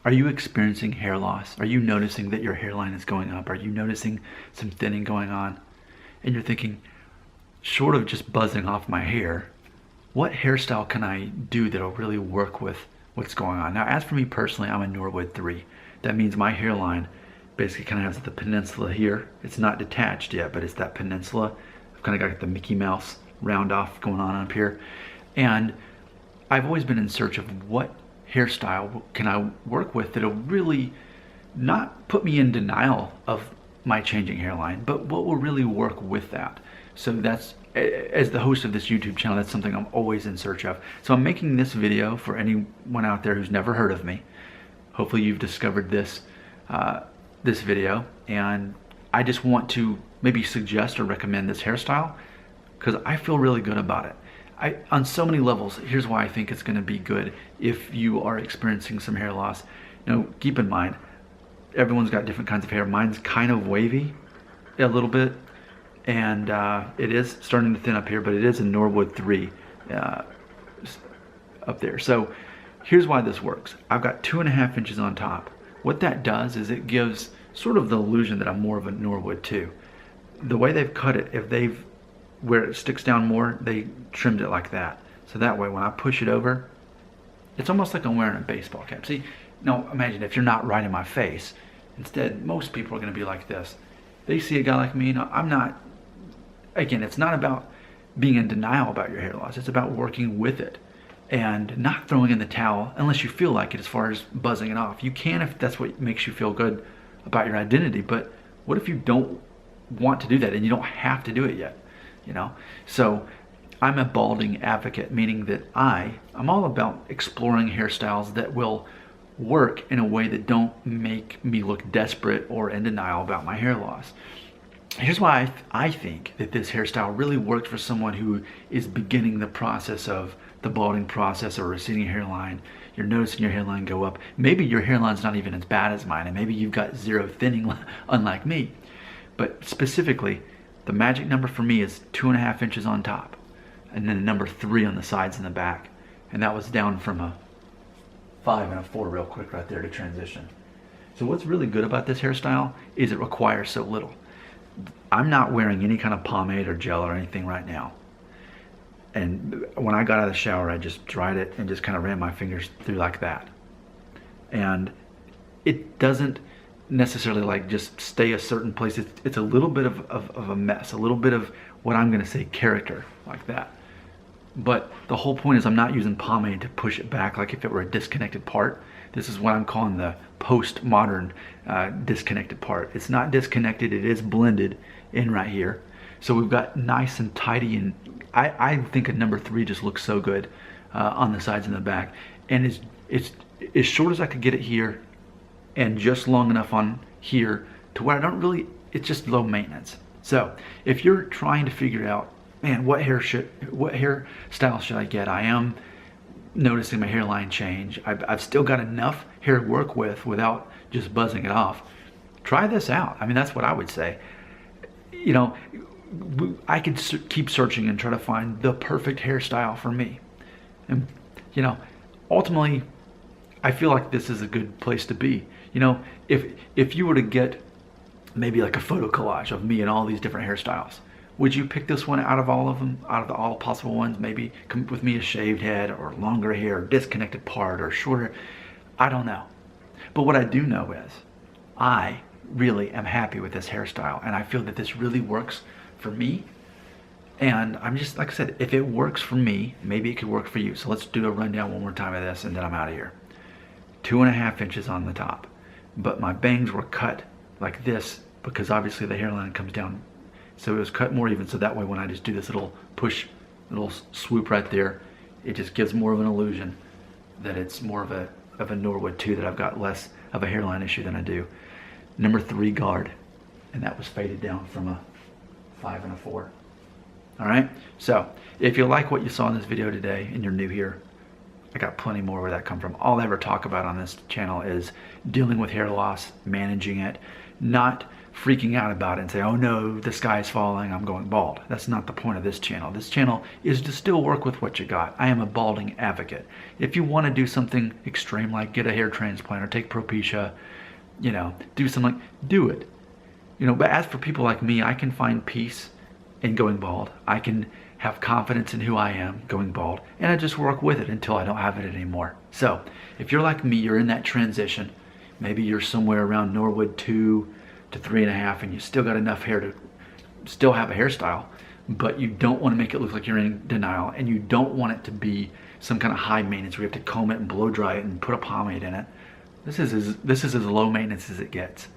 Are you experiencing hair loss? Are you noticing that your hairline is going up? Are you noticing some thinning going on? And you're thinking, short of just buzzing off my hair, what hairstyle can I do that'll really work with what's going on? Now, as for me personally, I'm a Norwood 3. That means my hairline basically kind of has the peninsula here. It's not detached yet, but it's that peninsula. I've kind of got the Mickey Mouse round off going on up here. And I've always been in search of what hairstyle can I work with that'll really not put me in denial of my changing hairline, but what will really work with that. So that's, as the host of this YouTube channel, that's something I'm always in search of. So I'm making this video for anyone out there who's never heard of me. Hopefully you've discovered this this video, and I just want to maybe suggest or recommend this hairstyle because I feel really good about it. On so many levels, here's why I think it's going to be good if you are experiencing some hair loss. You know, keep in mind, everyone's got different kinds of hair. Mine's kind of wavy a little bit, and it is starting to thin up here, but it is a Norwood 3 up there. So here's why this works. I've got 2.5 inches on top. What that does is it gives sort of the illusion that I'm more of a Norwood 2. The way they've cut it, where it sticks down more, they trimmed it like that. So that way when I push it over, it's almost like I'm wearing a baseball cap. See, now imagine if you're not right in my face. Instead, most people are gonna be like this. They see a guy like me, I'm not, again, it's not about being in denial about your hair loss. It's about working with it and not throwing in the towel unless you feel like it as far as buzzing it off. You can if that's what makes you feel good about your identity, but what if you don't want to do that and you don't have to do it yet, you know? So I'm a balding advocate, meaning that I'm all about exploring hairstyles that will work in a way that don't make me look desperate or in denial about my hair loss. Here's why I think that this hairstyle really works for someone who is beginning the process of the balding process or receding hairline. You're noticing your hairline go up. Maybe your hairline's not even as bad as mine, and maybe you've got zero thinning unlike me. But specifically, the magic number for me is 2.5 inches on top, and then number 3 on the sides and the back. And that was down from a 5 and a 4 real quick right there to transition. So what's really good about this hairstyle is it requires so little. I'm not wearing any kind of pomade or gel or anything right now. And when I got out of the shower, I just dried it and just kind of ran my fingers through like that. And it doesn't necessarily like just stay a certain place. It's a little bit of a mess, a little bit of what I'm gonna say character like that. But the whole point is I'm not using pomade to push it back like if it were a disconnected part. This is what I'm calling the post-modern disconnected part. It's not disconnected, it is blended in right here. So we've got nice and tidy, and I think a number 3 just looks so good on the sides and the back. And it's as short as I could get it here and just long enough on here to where I don't really, it's just low maintenance. So if you're trying to figure out, man, what hairstyle should I get? I am noticing my hairline change. I've still got enough hair to work with without just buzzing it off. Try this out. I mean, that's what I would say. You know, I could keep searching and try to find the perfect hairstyle for me. And, you know, ultimately, I feel like this is a good place to be. You know, if you were to get maybe like a photo collage of me and all these different hairstyles, would you pick this one out of all of them, out of all possible ones? Maybe come with me a shaved head or longer hair, or disconnected part or shorter. I don't know. But what I do know is I really am happy with this hairstyle, and I feel that this really works for me. And I'm just, like I said, if it works for me, maybe it could work for you. So let's do a rundown one more time of this and then I'm out of here. 2.5 inches on the top. But my bangs were cut like this because obviously the hairline comes down. So it was cut more even, so that way when I just do this little push, little swoop right there, it just gives more of an illusion that it's more of a Norwood 2, that I've got less of a hairline issue than I do. Number 3 guard, and that was faded down from a 5 and a 4. All right, so if you like what you saw in this video today and you're new here, I got plenty more where that come from. All I ever talk about on this channel is dealing with hair loss, managing it, not freaking out about it and say, oh no, the sky is falling, I'm going bald. That's not the point of this channel. This channel is to still work with what you got. I am a balding advocate. If you want to do something extreme like get a hair transplant or take Propecia, you know, do something like, do it. You know, but as for people like me, I can find peace in going bald. I can have confidence in who I am going bald, and I just work with it until I don't have it anymore. So if you're like me, you're in that transition. Maybe you're somewhere around Norwood 2 to 3.5 and you still got enough hair to still have a hairstyle, but you don't want to make it look like you're in denial, and you don't want it to be some kind of high maintenance where you have to comb it and blow dry it and put a pomade in it. This is as low maintenance as it gets,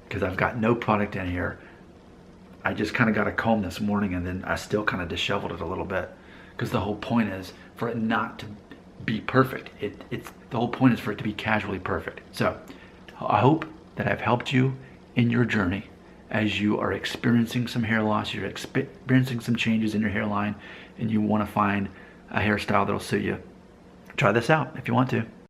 because I've got no product in here. I just kind of got a comb this morning, and then I still kind of disheveled it a little bit, because the whole point is for it not to be perfect. The whole point is for it to be casually perfect. So I hope that I've helped you in your journey as you are experiencing some hair loss, you're experiencing some changes in your hairline, and you want to find a hairstyle that'll suit you. Try this out if you want to.